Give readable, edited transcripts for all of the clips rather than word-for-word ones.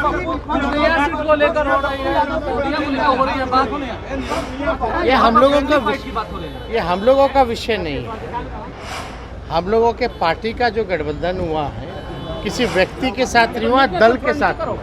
Seat को लेकर हो रही है बात, ये हम लोगों का विषय नहीं है। हम लोगों के पार्टी का जो गठबंधन हुआ है किसी व्यक्ति के साथ नहीं हुआ, दल के साथ हुआ।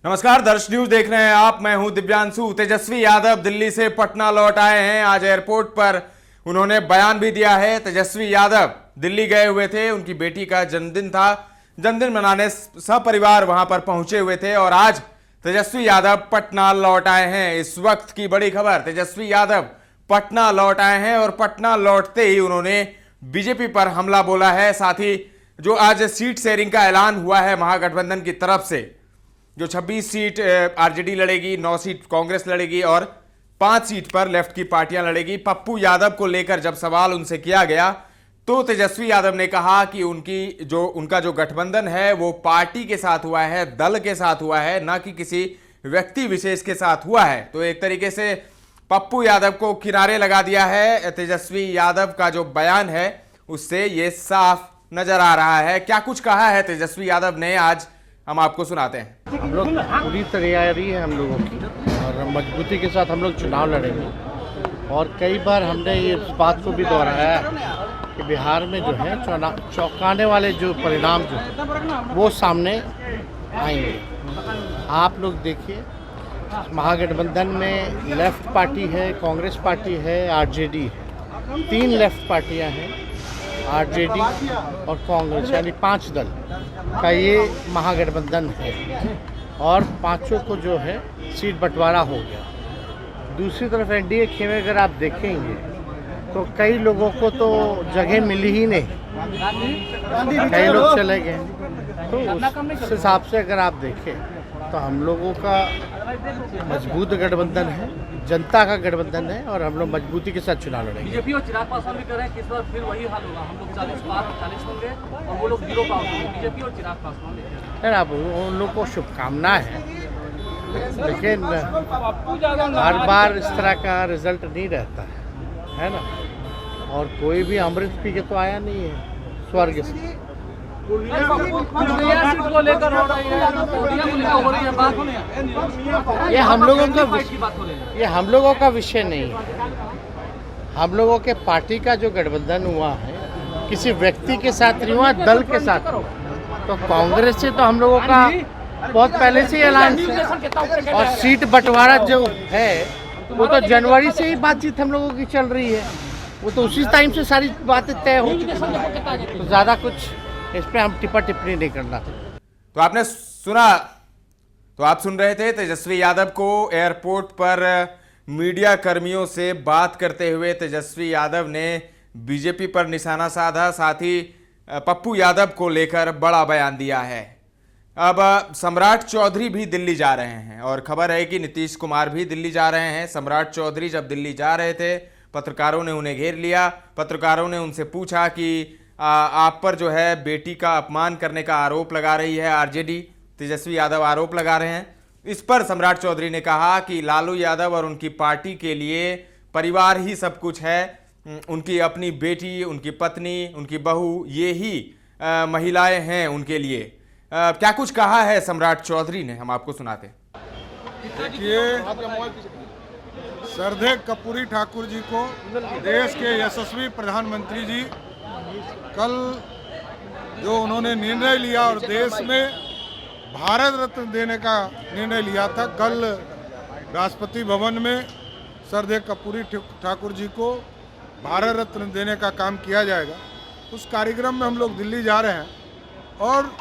नमस्कार, दर्श न्यूज देख रहे हैं आप। मैं हूं दिव्यांशु। तेजस्वी यादव दिल्ली से पटना लौट आए हैं। आज एयरपोर्ट पर उन्होंने बयान भी दिया है। तेजस्वी यादव दिल्ली गए हुए थे, उनकी बेटी का जन्मदिन था, जन्मदिन मनाने सपरिवार वहां पर पहुंचे हुए थे और आज तेजस्वी यादव पटना लौट आए हैं। इस वक्त की बड़ी खबर, तेजस्वी यादव पटना लौट आए हैं और पटना लौटते ही उन्होंने बीजेपी पर हमला बोला है। साथ ही जो आज सीट शेयरिंग का ऐलान हुआ है महागठबंधन की तरफ से, जो 26 सीट आरजेडी लड़ेगी, 9 सीट कांग्रेस लड़ेगी और 5 सीट पर लेफ्ट की पार्टियां लड़ेगी। पप्पू यादव को लेकर जब सवाल उनसे किया गया तो तेजस्वी यादव ने कहा कि उनका जो गठबंधन है वो पार्टी के साथ हुआ है, दल के साथ हुआ है, ना कि किसी व्यक्ति विशेष के साथ हुआ है। तो एक तरीके से पप्पू यादव को किनारे लगा दिया है। तेजस्वी यादव का जो बयान है उससे ये साफ नजर आ रहा है। क्या कुछ कहा है तेजस्वी यादव ने, आज हम आपको सुनाते हैं। हम लोग पूरी तैयारी है हम लोगों की और मजबूती के साथ हम लोग चुनाव लड़ेंगे। और कई बार हमने ये इस बात को भी दोहराया कि बिहार में जो है चौंकाने वाले जो परिणाम जो है वो सामने आएंगे। आप लोग देखिए, महागठबंधन में लेफ्ट पार्टी है, कांग्रेस पार्टी है, आरजेडी है। 3 लेफ्ट पार्टियां हैं, आरजेडी और कांग्रेस, यानी 5 दल का ये महागठबंधन है और 5 को जो है सीट बंटवारा हो गया। दूसरी तरफ एनडीए खेमे अगर आप देखेंगे तो कई लोगों को तो जगह मिली ही नहीं, कई लोग चले गए। तो उस हिसाब से अगर आप देखें तो हम लोगों का मजबूत गठबंधन है, जनता का गठबंधन है और हम लोग मजबूती के साथ चुनाव लड़ेंगे। बीजेपी और चिराग पासवान भी कर रहे हैं कि इस बार फिर वही हाल होगा, हम लोग 40 होंगे और वो लोग 0 पास होंगे। बीजेपी और चिराग पासवान अब उन लोग को शुभकामनाएं हैं, लेकिन हर बार इस तरह का रिजल्ट नहीं रहता है ना। और कोई भी अमृत पी के तो आया नहीं है स्वर्ग से। सीट को लेकर हो रही है बात, ये हम लोगों का विषय नहीं है। हम लोगों के पार्टी का जो गठबंधन हुआ है किसी व्यक्ति के साथ नहीं हुआ, दल के साथ हुआ। तो कांग्रेस से तो हम लोगों का बहुत पहले से ऐलान है और सीट बंटवारा जो है वो तो जनवरी से ही बातचीत हम लोगों की चल रही है। वो तो उसी टाइम से सारी बातें तय हो चुकी हैं। तो ज़्यादा कुछ इस पर हम टिप्पणी नहीं करना। तो आपने सुना, तो आप सुन रहे थे तेजस्वी यादव को एयरपोर्ट पर मीडिया कर्मियों से बात करते हुए। तेजस्वी यादव ने बीजेपी पर निशाना साधा, साथ ही पप्पू यादव को लेकर बड़ा बयान दिया है। अब सम्राट चौधरी भी दिल्ली जा रहे हैं और खबर है कि नीतीश कुमार भी दिल्ली जा रहे हैं। सम्राट चौधरी जब दिल्ली जा रहे थे, पत्रकारों ने उन्हें घेर लिया। पत्रकारों ने उनसे पूछा कि आप पर जो है बेटी का अपमान करने का आरोप लगा रही है आरजेडी, तेजस्वी यादव आरोप लगा रहे हैं। इस पर सम्राट चौधरी ने कहा कि लालू यादव और उनकी पार्टी के लिए परिवार ही सब कुछ है। उनकी अपनी बेटी, उनकी पत्नी, उनकी बहू, ये ही महिलाएं हैं उनके लिए। क्या कुछ कहा है सम्राट चौधरी ने, हम आपको सुनाते हैं। श्रद्धेय कर्पूरी ठाकुर जी को देश के यशस्वी प्रधानमंत्री जी कल जो उन्होंने निर्णय लिया और देश में भारत रत्न देने का निर्णय लिया था, कल राष्ट्रपति भवन में श्रद्धेय कर्पूरी ठाकुर जी को भारत रत्न देने का काम किया जाएगा। उस कार्यक्रम में हम लोग दिल्ली जा रहे हैं और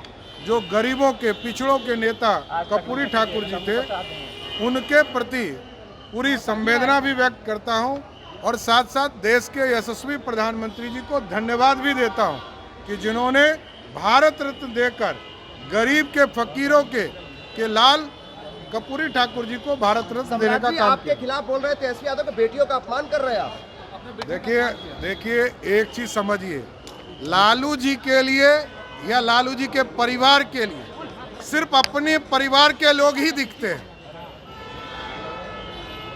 जो गरीबों के, पिछड़ों के नेता कर्पूरी ठाकुर जी थे, उनके प्रति पूरी संवेदना भी व्यक्त करता हूं और साथ साथ देश के यशस्वी प्रधानमंत्री जी को धन्यवाद भी देता हूं कि जिन्होंने भारत रत्न देकर गरीब के, फकीरों के लाल कर्पूरी ठाकुर जी को भारत रत्न देने का काम आपके खिलाफ बोल रहे थे, तेजस्वी यादव के बेटियों का अपमान कर रहे हैं आप। देखिए एक चीज समझिए, लालू जी के लिए या लालू जी के परिवार के लिए सिर्फ अपने परिवार के लोग ही दिखते हैं।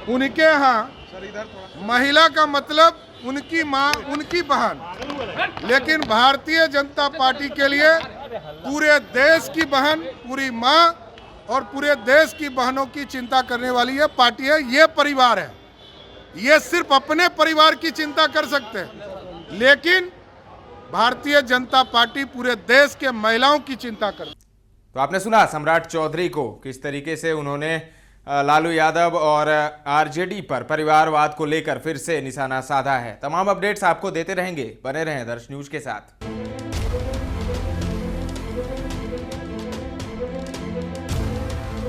उनके यहाँ महिला का मतलब उनकी माँ, उनकी बहन, लेकिन भारतीय जनता पार्टी के लिए पूरे देश की बहन, पूरी माँ और पूरे देश की बहनों की चिंता करने वाली ये पार्टी है, ये परिवार है। ये सिर्फ अपने परिवार की चिंता कर सकते हैं, लेकिन भारतीय जनता पार्टी पूरे देश के महिलाओं की चिंता करती है। तो आपने सुना सम्राट चौधरी को किस तरीके से उन्होंने लालू यादव और आरजेडी पर परिवारवाद को लेकर फिर से निशाना साधा है। तमाम अपडेट्स आपको देते रहेंगे, बने रहें दर्श न्यूज के साथ।